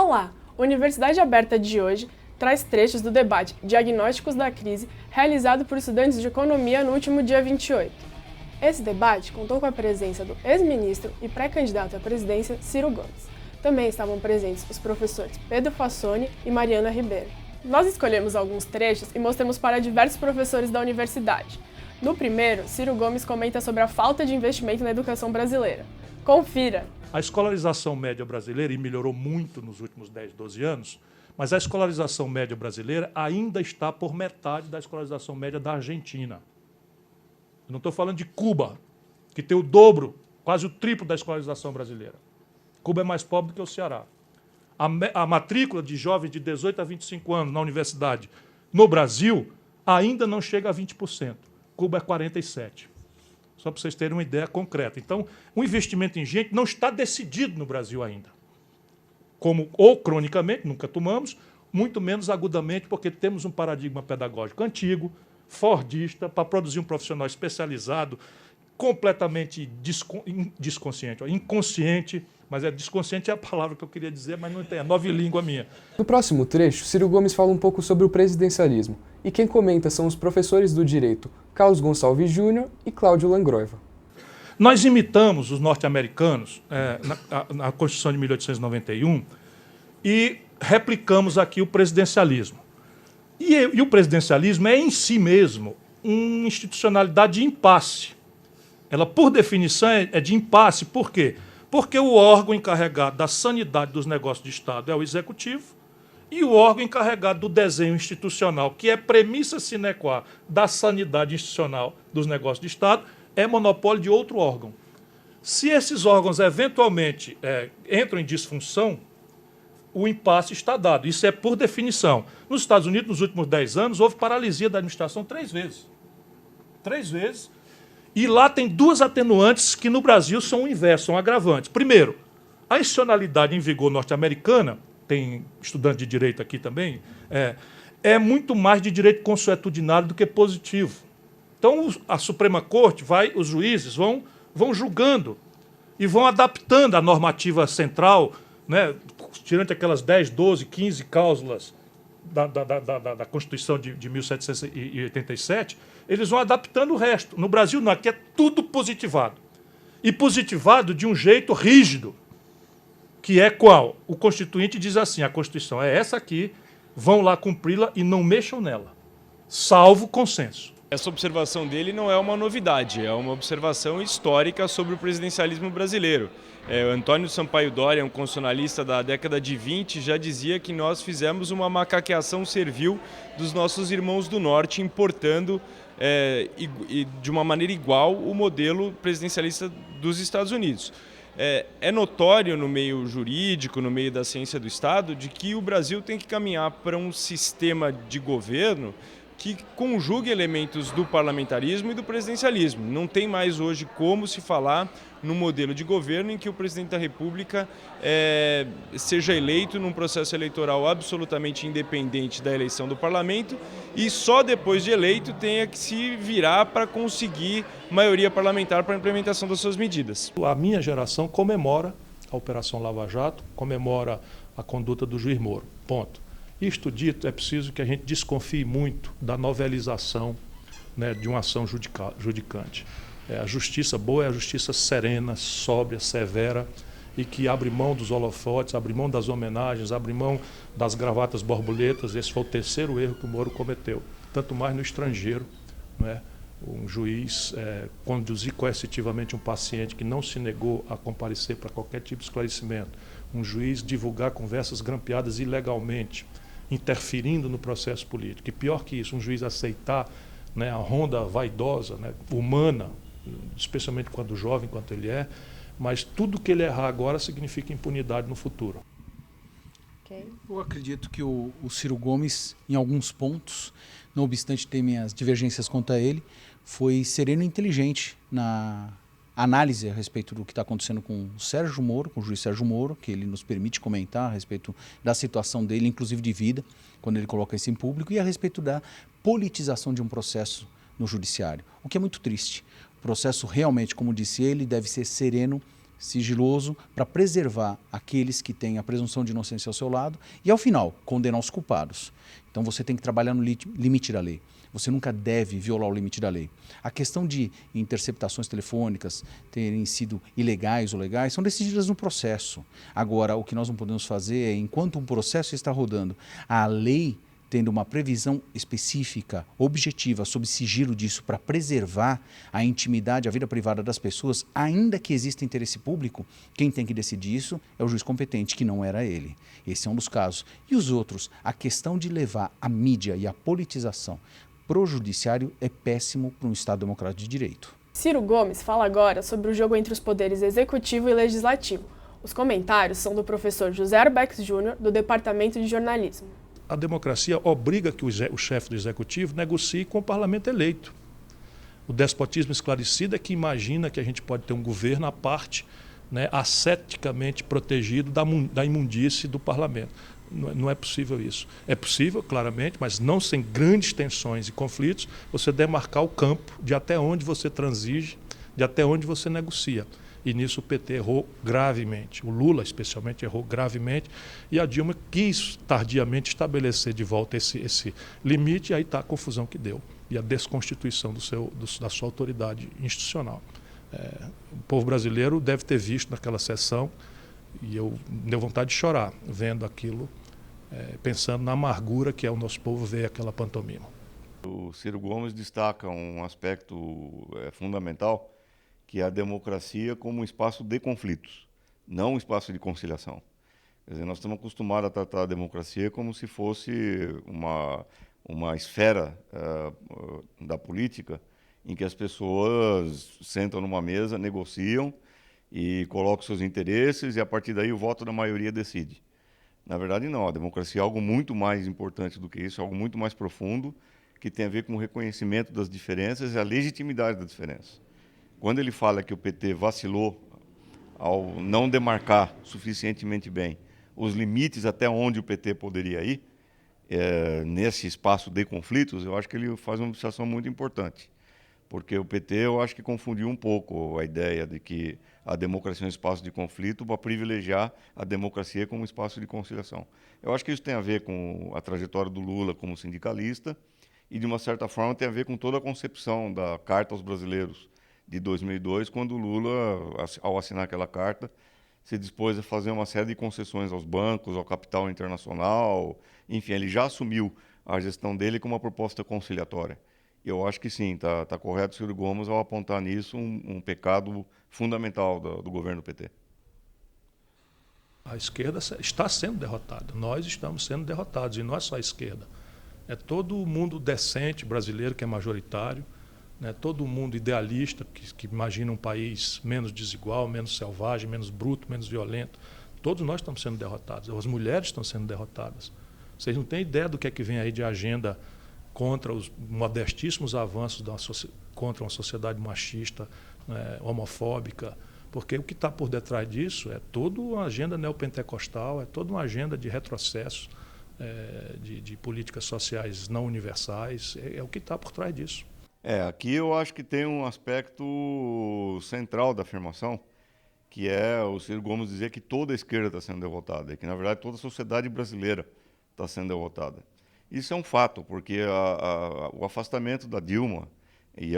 Olá! A Universidade Aberta de hoje traz trechos do debate Diagnósticos da Crise, realizado por estudantes de Economia no último dia 28. Esse debate contou com a presença do ex-ministro e pré-candidato à presidência, Ciro Gomes. Também estavam presentes os professores Pedro Fassoni e Mariana Ribeiro. Nós escolhemos alguns trechos e mostramos para diversos professores da universidade. No primeiro, Ciro Gomes comenta sobre a falta de investimento na educação brasileira. Confira! A escolarização média brasileira, e melhorou muito nos últimos 10, 12 anos, mas a escolarização média brasileira ainda está por metade da escolarização média da Argentina. Eu não estou falando de Cuba, que tem o dobro, quase o triplo da escolarização brasileira. Cuba é mais pobre do que o Ceará. A matrícula de jovens de 18 a 25 anos na universidade no Brasil ainda não chega a 20%. Cuba é 47%. Só para vocês terem uma ideia concreta. Então, o investimento em gente não está decidido no Brasil ainda. Ou cronicamente, nunca tomamos, muito menos agudamente, porque temos um paradigma pedagógico antigo, fordista, para produzir um profissional especializado, completamente inconsciente, mas desconsciente é a palavra que eu queria dizer, mas não tem, é nova língua minha. No próximo trecho, Ciro Gomes fala um pouco sobre o presidencialismo, e quem comenta são os professores do direito Carlos Gonçalves Júnior e Cláudio Langroiva. Nós imitamos os norte-americanos na Constituição de 1891 e replicamos aqui o presidencialismo. E o presidencialismo é em si mesmo uma institucionalidade de impasse. Ela, por definição, é de impasse. Por quê? Porque o órgão encarregado da sanidade dos negócios de Estado é o Executivo e o órgão encarregado do desenho institucional, que é premissa sine qua da sanidade institucional dos negócios de Estado, é monopólio de outro órgão. Se esses órgãos, eventualmente, entram em disfunção, o impasse está dado. Isso é por definição. Nos Estados Unidos, nos últimos 10 anos, houve paralisia da administração 3 vezes. 3 vezes. E lá tem duas atenuantes que no Brasil são o inverso, são agravantes. Primeiro, a institucionalidade em vigor norte-americana, tem estudante de direito aqui também, é muito mais de direito consuetudinário do que positivo. Então, a Suprema Corte, os juízes vão julgando e vão adaptando a normativa central, né, tirando aquelas 10, 12, 15 cláusulas da Constituição de 1787, eles vão adaptando o resto. No Brasil, não, aqui é tudo positivado. E positivado de um jeito rígido, que é qual? O Constituinte diz assim, a Constituição é essa aqui, vão lá cumpri-la e não mexam nela, salvo consenso. Essa observação dele não é uma novidade, é uma observação histórica sobre o presidencialismo brasileiro. Antônio Sampaio Dória, um constitucionalista da década de 20, já dizia que nós fizemos uma macaqueação servil dos nossos irmãos do Norte, importando de uma maneira igual o modelo presidencialista dos Estados Unidos. É notório no meio jurídico, no meio da ciência do Estado, de que o Brasil tem que caminhar para um sistema de governo que conjugue elementos do parlamentarismo e do presidencialismo. Não tem mais hoje como se falar num modelo de governo em que o presidente da República seja eleito num processo eleitoral absolutamente independente da eleição do parlamento e só depois de eleito tenha que se virar para conseguir maioria parlamentar para a implementação das suas medidas. A minha geração comemora a Operação Lava Jato, comemora a conduta do juiz Moro. Ponto. Isto dito, é preciso que a gente desconfie muito da novelização, né, de uma ação judicante. A justiça boa é a justiça serena, sóbria, severa e que abre mão dos holofotes, abre mão das homenagens, abre mão das gravatas borboletas. Esse foi o terceiro erro que o Moro cometeu. Tanto mais no estrangeiro, né? Um juiz conduzir coercitivamente um paciente que não se negou a comparecer para qualquer tipo de esclarecimento. Um juiz divulgar conversas grampeadas ilegalmente, interferindo no processo político. E pior que isso, um juiz aceitar, né, a ronda vaidosa, né, humana, especialmente quando jovem, quanto ele é, mas tudo que ele errar agora significa impunidade no futuro. Okay. Eu acredito que o Ciro Gomes, em alguns pontos, não obstante ter minhas divergências contra ele, foi sereno e inteligente na análise a respeito do que está acontecendo com o Sérgio Moro, com o juiz Sérgio Moro, que ele nos permite comentar a respeito da situação dele, inclusive de vida, quando ele coloca isso em público, e a respeito da politização de um processo no judiciário, o que é muito triste. O processo realmente, como disse ele, deve ser sereno, sigiloso, para preservar aqueles que têm a presunção de inocência ao seu lado e, ao final, condenar os culpados. Então você tem que trabalhar no limite da lei. Você nunca deve violar o limite da lei. A questão de interceptações telefônicas terem sido ilegais ou legais são decididas no processo. Agora, o que nós não podemos fazer é, enquanto um processo está rodando, a lei tendo uma previsão específica, objetiva, sob sigilo disso, para preservar a intimidade, a vida privada das pessoas, ainda que exista interesse público, quem tem que decidir isso é o juiz competente, que não era ele. Esse é um dos casos. E os outros, a questão de levar a mídia e a politização para o judiciário é péssimo para um Estado democrático de direito. Ciro Gomes fala agora sobre o jogo entre os poderes executivo e legislativo. Os comentários são do professor José Arbex Júnior, do Departamento de Jornalismo. A democracia obriga que o chefe do executivo negocie com o parlamento eleito. O despotismo esclarecido é que imagina que a gente pode ter um governo à parte, né, asceticamente protegido da imundície do parlamento. Não é possível isso. É possível, claramente, mas não sem grandes tensões e conflitos, você demarcar o campo de até onde você transige, de até onde você negocia. E nisso o PT errou gravemente. O Lula, especialmente, errou gravemente. E a Dilma quis tardiamente estabelecer de volta esse limite, e aí está a confusão que deu. E a desconstituição da sua autoridade institucional. O povo brasileiro deve ter visto naquela sessão, e eu deu vontade de chorar, vendo aquilo, pensando na amargura que é o nosso povo ver aquela pantomima. O Ciro Gomes destaca um aspecto fundamental, que é a democracia como um espaço de conflitos, não um espaço de conciliação. Quer dizer, nós estamos acostumados a tratar a democracia como se fosse uma esfera da política em que as pessoas sentam numa mesa, negociam e colocam seus interesses e, a partir daí, o voto da maioria decide. Na verdade, não. A democracia é algo muito mais importante do que isso, é algo muito mais profundo, que tem a ver com o reconhecimento das diferenças e a legitimidade das diferenças. Quando ele fala que o PT vacilou ao não demarcar suficientemente bem os limites até onde o PT poderia ir, nesse espaço de conflitos, eu acho que ele faz uma observação muito importante. Porque o PT, eu acho que confundiu um pouco a ideia de que a democracia é um espaço de conflito para privilegiar a democracia como espaço de conciliação. Eu acho que isso tem a ver com a trajetória do Lula como sindicalista e, de uma certa forma, tem a ver com toda a concepção da Carta aos Brasileiros de 2002, quando o Lula, ao assinar aquela carta, se dispôs a fazer uma série de concessões aos bancos, ao capital internacional. Enfim, ele já assumiu a gestão dele como uma proposta conciliatória. Eu acho que sim, está correto o Ciro Gomes ao apontar nisso um pecado fundamental do governo do PT. A esquerda está sendo derrotada, nós estamos sendo derrotados, e não é só a esquerda. É todo o mundo decente brasileiro que é majoritário, né, todo mundo idealista que imagina um país menos desigual, menos selvagem, menos bruto, menos violento. Todos nós estamos sendo derrotados, as mulheres estão sendo derrotadas. Vocês não têm ideia do que é que vem aí de agenda contra os modestíssimos avanços contra uma sociedade machista, homofóbica, porque o que está por detrás disso é toda uma agenda neopentecostal, é toda uma agenda de retrocesso, de políticas sociais não universais, é o que está por trás disso. Aqui eu acho que tem um aspecto central da afirmação, que é o Ciro Gomes dizer que toda a esquerda está sendo derrotada, e que, na verdade, toda a sociedade brasileira está sendo derrotada. Isso é um fato, porque o afastamento da Dilma e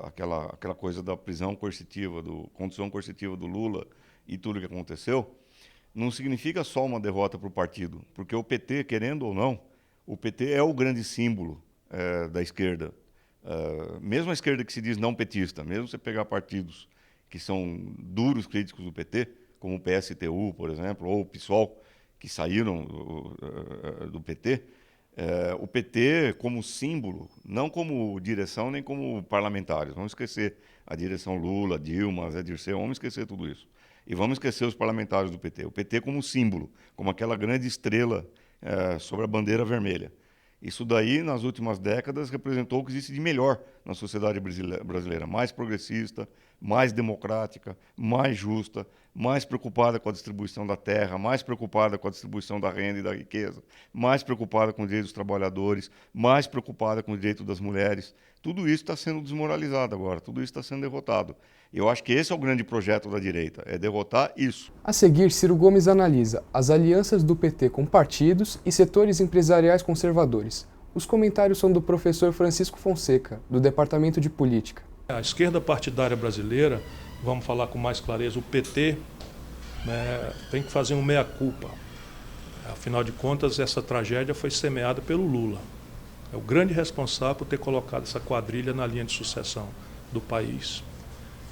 aquela coisa da prisão coercitiva, condução coercitiva do Lula e tudo o que aconteceu, não significa só uma derrota para o partido, porque o PT, querendo ou não, o PT é o grande símbolo da esquerda. Mesmo a esquerda que se diz não petista, mesmo você pegar partidos que são duros críticos do PT, como o PSTU, por exemplo, ou o PSOL, que saíram do PT, o PT como símbolo, não como direção nem como parlamentares. Vamos esquecer a direção Lula, Dilma, Zé Dirceu, vamos esquecer tudo isso. E vamos esquecer os parlamentares do PT. O PT como símbolo, como aquela grande estrela sobre a bandeira vermelha. Isso daí, nas últimas décadas, representou o que existe de melhor na sociedade brasileira. Mais progressista, mais democrática, mais justa, mais preocupada com a distribuição da terra, mais preocupada com a distribuição da renda e da riqueza, mais preocupada com o direito dos trabalhadores, mais preocupada com o direito das mulheres. Tudo isso está sendo desmoralizado agora, tudo isso está sendo derrotado. Eu acho que esse é o grande projeto da direita, é derrotar isso. A seguir, Ciro Gomes analisa as alianças do PT com partidos e setores empresariais conservadores. Os comentários são do professor Francisco Fonseca, do Departamento de Política. A esquerda partidária brasileira, vamos falar com mais clareza, o PT, tem que fazer um meia-culpa. Afinal de contas, essa tragédia foi semeada pelo Lula. É o grande responsável por ter colocado essa quadrilha na linha de sucessão do país.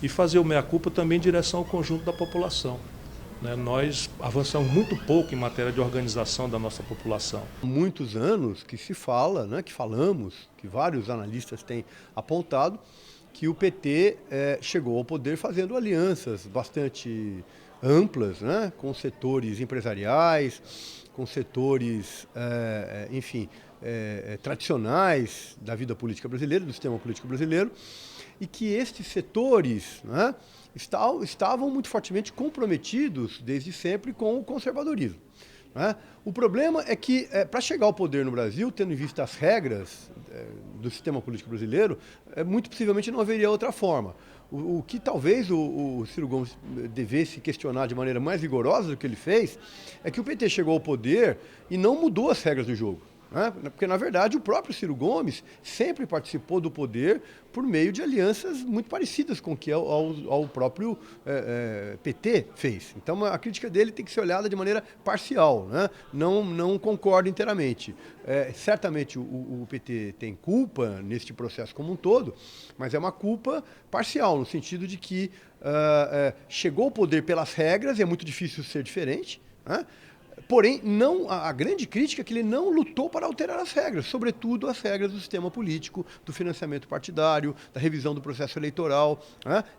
E fazer o meia-culpa também em direção ao conjunto da população. Nós avançamos muito pouco em matéria de organização da nossa população. Há muitos anos que se fala, que falamos, que vários analistas têm apontado, que o PT chegou ao poder fazendo alianças bastante amplas, com setores empresariais, com setores, tradicionais da vida política brasileira, do sistema político brasileiro, e que estes setores estavam muito fortemente comprometidos desde sempre com o conservadorismo. O problema é que, para chegar ao poder no Brasil, tendo em vista as regras do sistema político brasileiro, muito possivelmente não haveria outra forma. O que talvez o Ciro Gomes devesse questionar de maneira mais rigorosa do que ele fez, é que o PT chegou ao poder e não mudou as regras do jogo. Porque, na verdade, o próprio Ciro Gomes sempre participou do poder por meio de alianças muito parecidas com o que ao próprio PT fez. Então, a crítica dele tem que ser olhada de maneira parcial, não concordo inteiramente. Certamente o PT tem culpa neste processo como um todo, mas é uma culpa parcial, no sentido de que chegou ao poder pelas regras, e é muito difícil ser diferente, Porém, a grande crítica é que ele não lutou para alterar as regras, sobretudo as regras do sistema político, do financiamento partidário, da revisão do processo eleitoral.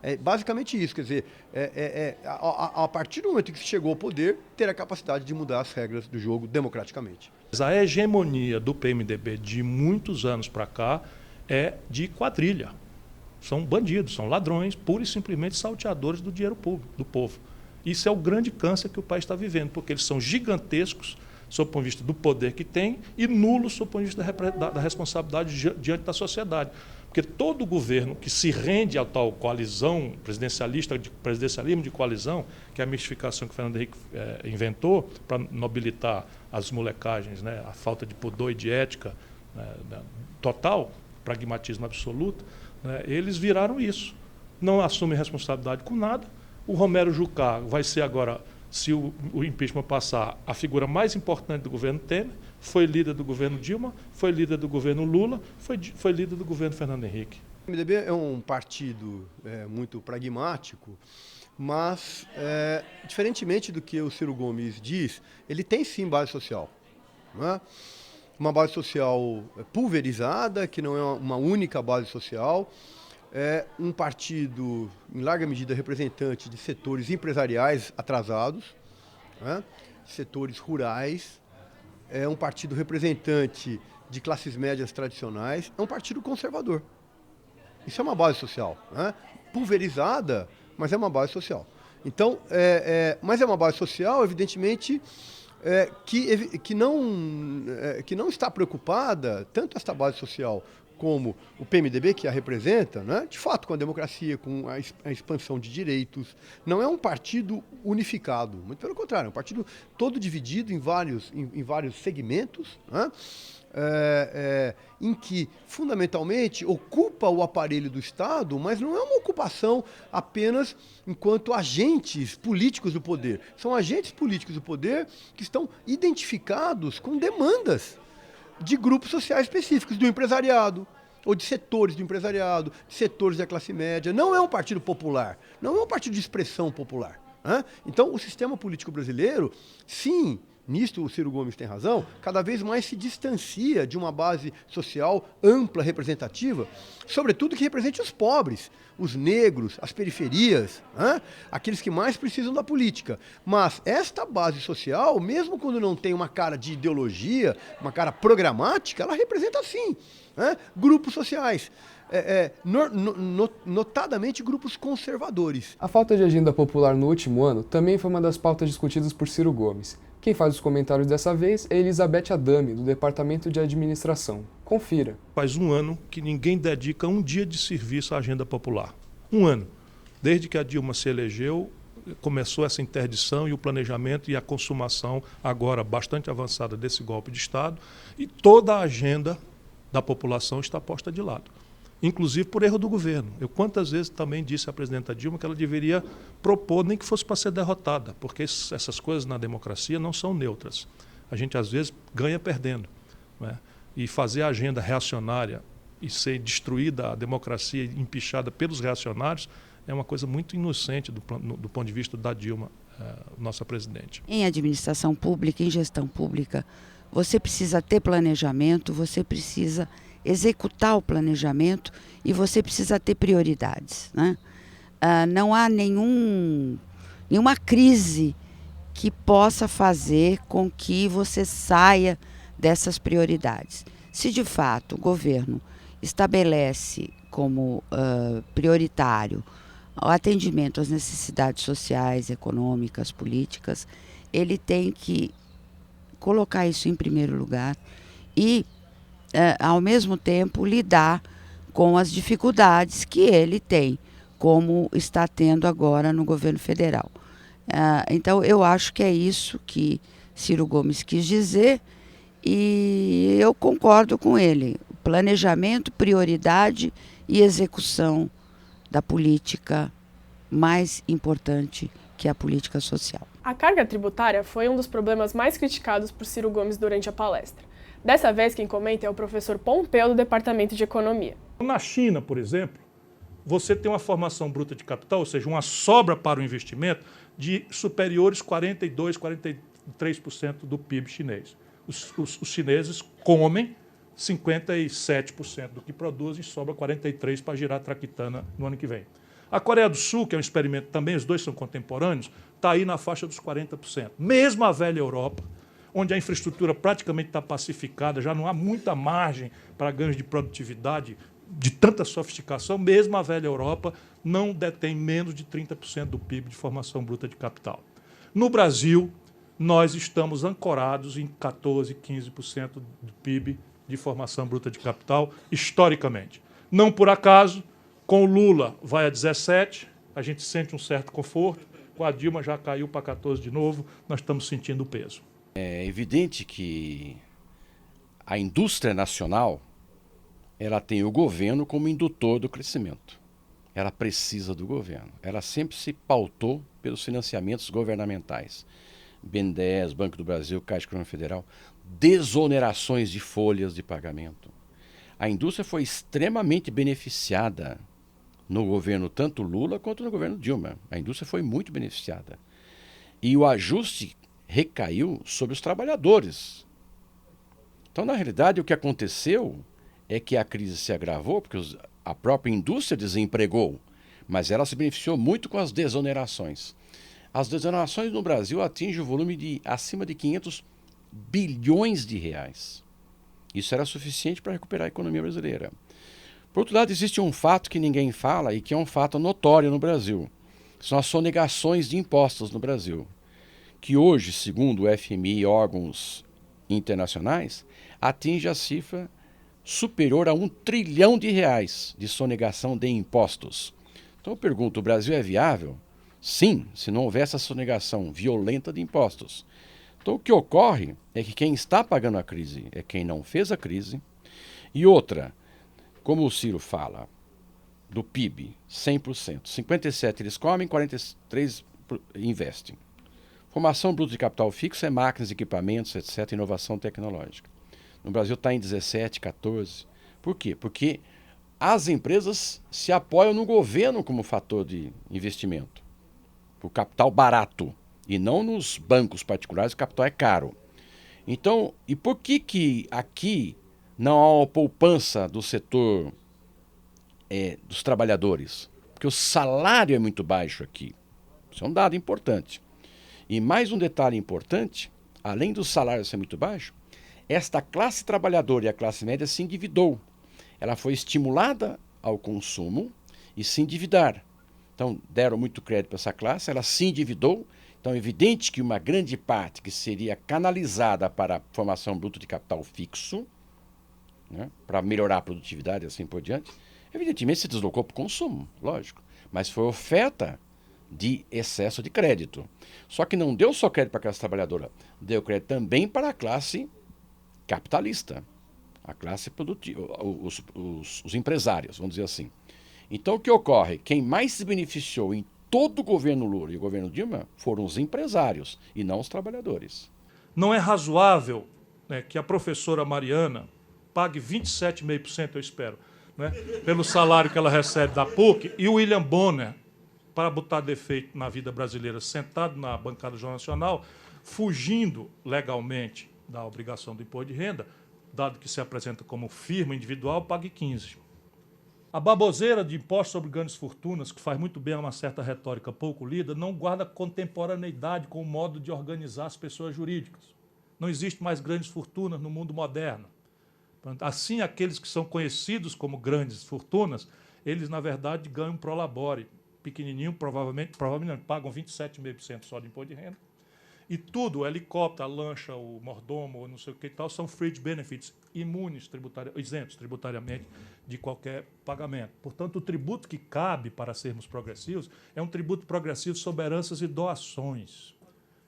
É basicamente isso, quer dizer, a partir do momento em que se chegou ao poder, ter a capacidade de mudar as regras do jogo democraticamente. A hegemonia do PMDB de muitos anos para cá é de quadrilha. São bandidos, são ladrões, pura e simplesmente salteadores do dinheiro público, do povo. Isso é o grande câncer que o país está vivendo, porque eles são gigantescos, sob o ponto de vista do poder que tem, e nulos sob o ponto de vista da responsabilidade diante da sociedade. Porque todo governo que se rende à tal coalizão presidencialismo de coalizão, que é a mistificação que o Fernando Henrique inventou para nobilitar as molecagens, a falta de pudor e de ética total, pragmatismo absoluto, eles viraram isso. Não assumem responsabilidade com nada. O Romero Jucá vai ser agora, se o impeachment passar, a figura mais importante do governo Temer, foi líder do governo Dilma, foi líder do governo Lula, foi líder do governo Fernando Henrique. O MDB é um partido muito pragmático, mas, diferentemente do que o Ciro Gomes diz, ele tem sim base social. Uma base social pulverizada, que não é uma única base social. É um partido, em larga medida, representante de setores empresariais atrasados, setores rurais, é um partido representante de classes médias tradicionais, é um partido conservador. Isso é uma base social, pulverizada, mas é uma base social. Então, mas é uma base social, evidentemente, que não está preocupada, tanto esta base social como o PMDB, que a representa, de fato, com a democracia, com a expansão de direitos. Não é um partido unificado, muito pelo contrário, é um partido todo dividido em vários segmentos, em que, fundamentalmente, ocupa o aparelho do Estado, mas não é uma ocupação apenas enquanto agentes políticos do poder. São agentes políticos do poder que estão identificados com demandas de grupos sociais específicos, do empresariado, ou de setores do empresariado, de setores da classe média. Não é um partido popular, não é um partido de expressão popular. Então, o sistema político brasileiro, sim, nisto o Ciro Gomes tem razão, cada vez mais se distancia de uma base social ampla, representativa, sobretudo que represente os pobres, os negros, as periferias, aqueles que mais precisam da política. Mas esta base social, mesmo quando não tem uma cara de ideologia, uma cara programática, ela representa sim grupos sociais. Notadamente grupos conservadores. A falta de agenda popular no último ano também foi uma das pautas discutidas por Ciro Gomes. Quem faz os comentários dessa vez é Elizabeth Adame, do Departamento de Administração. Confira. Faz um ano que ninguém dedica um dia de serviço à agenda popular. Um ano. Desde que a Dilma se elegeu, começou essa interdição e o planejamento e a consumação agora bastante avançada desse golpe de Estado, e toda a agenda da população está posta de lado, inclusive por erro do governo. Eu quantas vezes também disse à presidenta Dilma que ela deveria propor, nem que fosse para ser derrotada, porque essas coisas na democracia não são neutras. A gente às vezes ganha perdendo, né? E fazer a agenda reacionária e ser destruída a democracia empichada pelos reacionários é uma coisa muito inocente do ponto de vista da Dilma, nossa presidente. Em administração pública, em gestão pública, você precisa ter planejamento, você precisa executar o planejamento e você precisa ter prioridades, né? Não há nenhuma crise que possa fazer com que você saia dessas prioridades. Se de fato o governo estabelece como prioritário o atendimento às necessidades sociais, econômicas, políticas, ele tem que colocar isso em primeiro lugar e, ao mesmo tempo, lidar com as dificuldades que ele tem, como está tendo agora no governo federal. Então, eu acho que é isso que Ciro Gomes quis dizer e eu concordo com ele. Planejamento, prioridade e execução da política mais importante, que é a política social. A carga tributária foi um dos problemas mais criticados por Ciro Gomes durante a palestra. Dessa vez, quem comenta é o professor Pompeu, do Departamento de Economia. Na China, por exemplo, você tem uma formação bruta de capital, ou seja, uma sobra para o investimento de superiores 42%, 43% do PIB chinês. Os chineses comem 57% do que produzem e sobra 43% para girar a traquitana no ano que vem. A Coreia do Sul, que é um experimento também, os dois são contemporâneos, está aí na faixa dos 40%. Mesmo a velha Europa, onde a infraestrutura praticamente está pacificada, já não há muita margem para ganhos de produtividade de tanta sofisticação, mesmo a velha Europa não detém menos de 30% do PIB de formação bruta de capital. No Brasil, nós estamos ancorados em 14%, 15% do PIB de formação bruta de capital, historicamente. Não por acaso, com o Lula vai a 17%, a gente sente um certo conforto, com a Dilma já caiu para 14% de novo, nós estamos sentindo o peso. É evidente que a indústria nacional, ela tem o governo como indutor do crescimento. Ela precisa do governo. Ela sempre se pautou pelos financiamentos governamentais. BNDES, Banco do Brasil, Caixa Econômica Federal, desonerações de folhas de pagamento. A indústria foi extremamente beneficiada no governo tanto Lula quanto no governo Dilma. A indústria foi muito beneficiada. E o ajuste recaiu sobre os trabalhadores. Então, na realidade, o que aconteceu é que a crise se agravou, porque a própria indústria desempregou, mas ela se beneficiou muito com as desonerações. As desonerações no Brasil atingem o volume de acima de 500 bilhões de reais. Isso era suficiente para recuperar a economia brasileira. Por outro lado, existe um fato que ninguém fala e que é um fato notório no Brasil. São as sonegações de impostos no Brasil, que hoje, segundo o FMI e órgãos internacionais, atinge a cifra superior a 1 trilhão de reais de sonegação de impostos. Então eu pergunto, o Brasil é viável? Sim, se não houver essa sonegação violenta de impostos. Então o que ocorre é que quem está pagando a crise é quem não fez a crise. E outra, como o Ciro fala, do PIB, 100%. 57% eles comem, 43% investem. Formação bruta de capital fixo é máquinas, equipamentos, etc., inovação tecnológica. No Brasil está em 17%, 14%. Por quê? Porque as empresas se apoiam no governo como fator de investimento. O capital barato. E não nos bancos particulares, o capital é caro. Então, e por que aqui não há uma poupança do setor dos trabalhadores? Porque o salário é muito baixo aqui. Isso é um dado importante. E mais um detalhe importante, além do salário ser muito baixo, esta classe trabalhadora e a classe média se endividou. Ela foi estimulada ao consumo e se endividar. Então, deram muito crédito para essa classe, ela se endividou. Então, é evidente que uma grande parte que seria canalizada para a formação bruta de capital fixo né, para melhorar a produtividade e assim por diante, evidentemente se deslocou para o consumo, lógico. Mas foi oferta de excesso de crédito. Só que não deu só crédito para a classe trabalhadora, deu crédito também para a classe capitalista, a classe produtiva, os empresários, vamos dizer assim. Então o que ocorre? Quem mais se beneficiou em todo o governo Lula e o governo Dilma foram os empresários e não os trabalhadores. Não é razoável, né, que a professora Mariana pague 27,5%, eu espero, né, pelo salário que ela recebe da PUC, e o William Bonner, para botar defeito na vida brasileira, sentado na bancada do Jornal Nacional, fugindo legalmente da obrigação do imposto de renda, dado que se apresenta como firma individual, pague 15%. A baboseira de imposto sobre grandes fortunas, que faz muito bem a uma certa retórica pouco lida, não guarda contemporaneidade com o modo de organizar as pessoas jurídicas. Não existe mais grandes fortunas no mundo moderno. Assim, aqueles que são conhecidos como grandes fortunas, eles, na verdade, ganham pro labore. Pequenininho, provavelmente pagam 27,5% só de imposto de renda. E tudo, o helicóptero, a lancha, o mordomo, não sei o que e tal, são fringe benefits, imunes, isentos tributariamente de qualquer pagamento. Portanto, o tributo que cabe para sermos progressivos é um tributo progressivo sobre heranças e doações.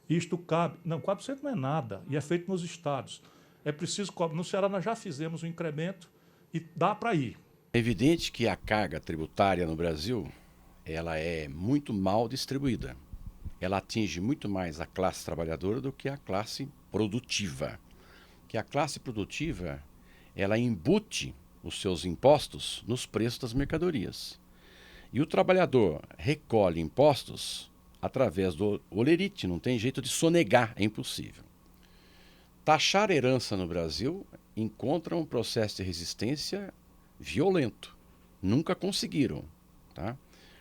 Isto cabe... Não, 4% não é nada, e é feito nos estados. É preciso... No Ceará nós já fizemos um incremento e dá para ir. É evidente que a carga tributária no Brasil, ela é muito mal distribuída. Ela atinge muito mais a classe trabalhadora do que a classe produtiva. Que a classe produtiva, ela embute os seus impostos nos preços das mercadorias. E o trabalhador recolhe impostos através do olerite, não tem jeito de sonegar, é impossível. Taxar herança no Brasil encontra um processo de resistência violento. Nunca conseguiram, tá?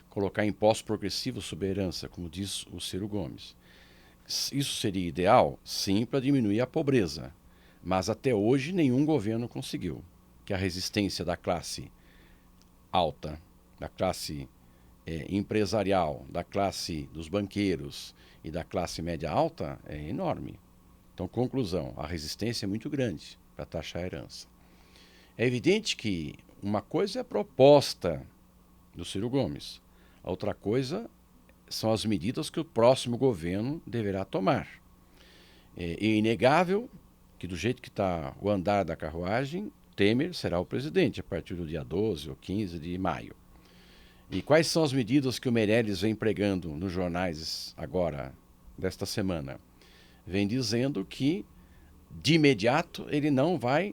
Colocar impostos progressivos sobre a herança, como diz o Ciro Gomes. Isso seria ideal? Sim, para diminuir a pobreza. Mas até hoje nenhum governo conseguiu. Que a resistência da classe alta, da classe empresarial, da classe dos banqueiros e da classe média alta é enorme. Então, conclusão, a resistência é muito grande para taxar a herança. É evidente que uma coisa é a proposta do Ciro Gomes. A outra coisa são as medidas que o próximo governo deverá tomar. É inegável que, do jeito que está o andar da carruagem, Temer será o presidente a partir do dia 12 ou 15 de maio. E quais são as medidas que o Meirelles vem pregando nos jornais agora, desta semana? Vem dizendo que, de imediato, ele não vai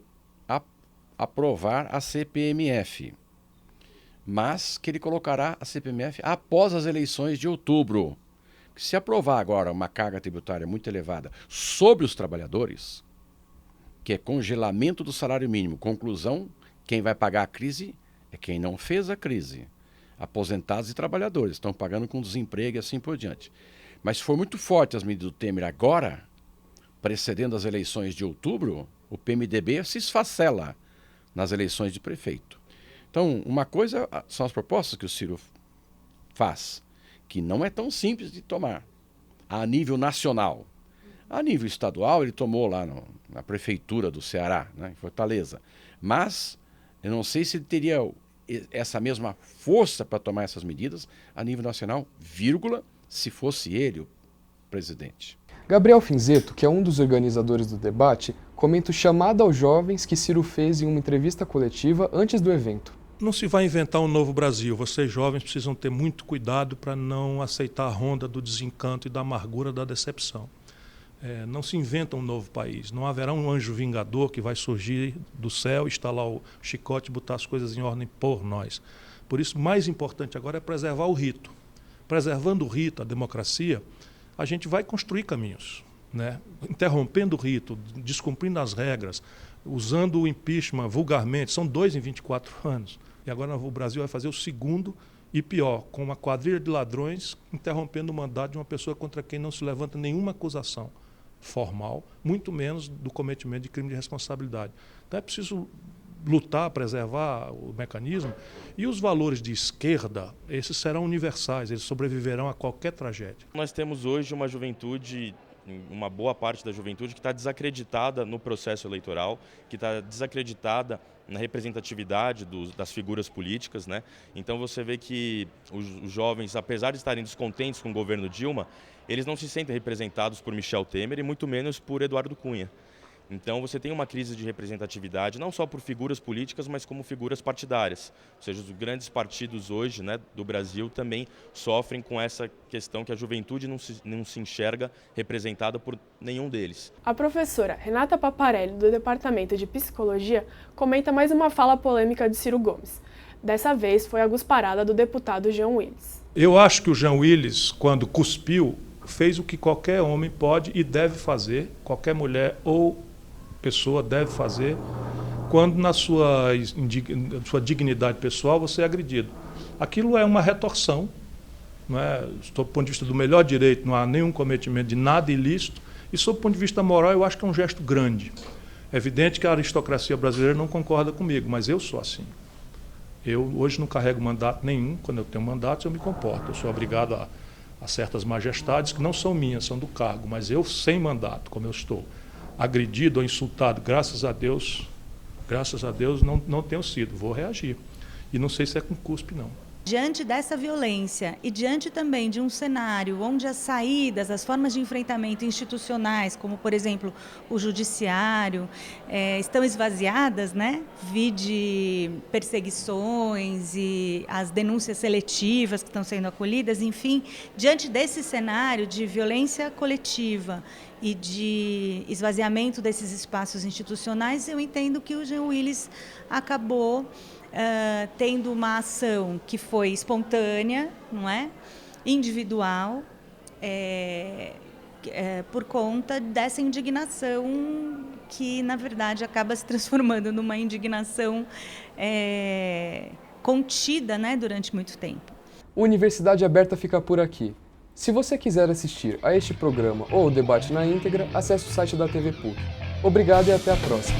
aprovar a CPMF, mas que ele colocará a CPMF após as eleições de outubro. Se aprovar agora uma carga tributária muito elevada sobre os trabalhadores, que é congelamento do salário mínimo, conclusão, quem vai pagar a crise é quem não fez a crise. Aposentados e trabalhadores estão pagando com desemprego e assim por diante. Mas se for muito forte as medidas do Temer agora, precedendo as eleições de outubro, o PMDB se esfacela nas eleições de prefeito. Então, uma coisa são as propostas que o Ciro faz, que não é tão simples de tomar, a nível nacional. A nível estadual, ele tomou lá na prefeitura do Ceará, né, em Fortaleza. Mas eu não sei se ele teria essa mesma força para tomar essas medidas a nível nacional, vírgula, se fosse ele o presidente. Gabriel Finzetto, que é um dos organizadores do debate, comenta o chamado aos jovens que Ciro fez em uma entrevista coletiva antes do evento. Não se vai inventar um novo Brasil. Vocês jovens precisam ter muito cuidado para não aceitar a ronda do desencanto e da amargura da decepção. Não se inventa um novo país. Não haverá um anjo vingador que vai surgir do céu, estalar o chicote e botar as coisas em ordem por nós. Por isso, o mais importante agora é preservar o rito. Preservando o rito, a democracia, a gente vai construir caminhos, né? Interrompendo o rito, descumprindo as regras, usando o impeachment vulgarmente. São 2 em 24 anos. E agora o Brasil vai fazer o segundo e pior, com uma quadrilha de ladrões interrompendo o mandato de uma pessoa contra quem não se levanta nenhuma acusação formal, muito menos do cometimento de crime de responsabilidade. Então é preciso lutar, preservar o mecanismo, e os valores de esquerda, esses serão universais, eles sobreviverão a qualquer tragédia. Nós temos hoje uma juventude uma boa parte da juventude que está desacreditada no processo eleitoral, que está desacreditada na representatividade das figuras políticas, né? Então você vê que os jovens, apesar de estarem descontentes com o governo Dilma, eles não se sentem representados por Michel Temer e muito menos por Eduardo Cunha. Então você tem uma crise de representatividade, não só por figuras políticas, mas como figuras partidárias. Ou seja, os grandes partidos hoje, né, do Brasil também sofrem com essa questão que a juventude não se enxerga representada por nenhum deles. A professora Renata Paparelli, do Departamento de Psicologia, comenta mais uma fala polêmica de Ciro Gomes. Dessa vez foi a gusparada do deputado Jean Willis. Eu acho que o Jean Willis, quando cuspiu, fez o que qualquer homem pode e deve fazer, qualquer mulher ou pessoa deve fazer, quando na sua dignidade pessoal você é agredido. Aquilo é uma retorção, não é? Do ponto de vista do melhor direito, não há nenhum cometimento de nada ilícito, e sob o ponto de vista moral eu acho que é um gesto grande. É evidente que a aristocracia brasileira não concorda comigo, mas eu sou assim. Eu hoje não carrego mandato nenhum, quando eu tenho mandato eu me comporto, eu sou obrigado a certas majestades que não são minhas, são do cargo, mas eu sem mandato, como eu estou, agredido ou insultado, graças a Deus não tenho sido, vou reagir. E não sei se é com cuspe, não. Diante dessa violência e diante também de um cenário onde as saídas, as formas de enfrentamento institucionais, como por exemplo o judiciário, estão esvaziadas, né? Vide perseguições e as denúncias seletivas que estão sendo acolhidas, enfim, diante desse cenário de violência coletiva e de esvaziamento desses espaços institucionais, eu entendo que o Jean Willis acabou tendo uma ação que foi espontânea, não é? Individual, por conta dessa indignação que, na verdade, acaba se transformando numa indignação contida, né, durante muito tempo. O Universidade Aberta fica por aqui. Se você quiser assistir a este programa ou o debate na íntegra, acesse o site da TV PUC. Obrigado e até a próxima.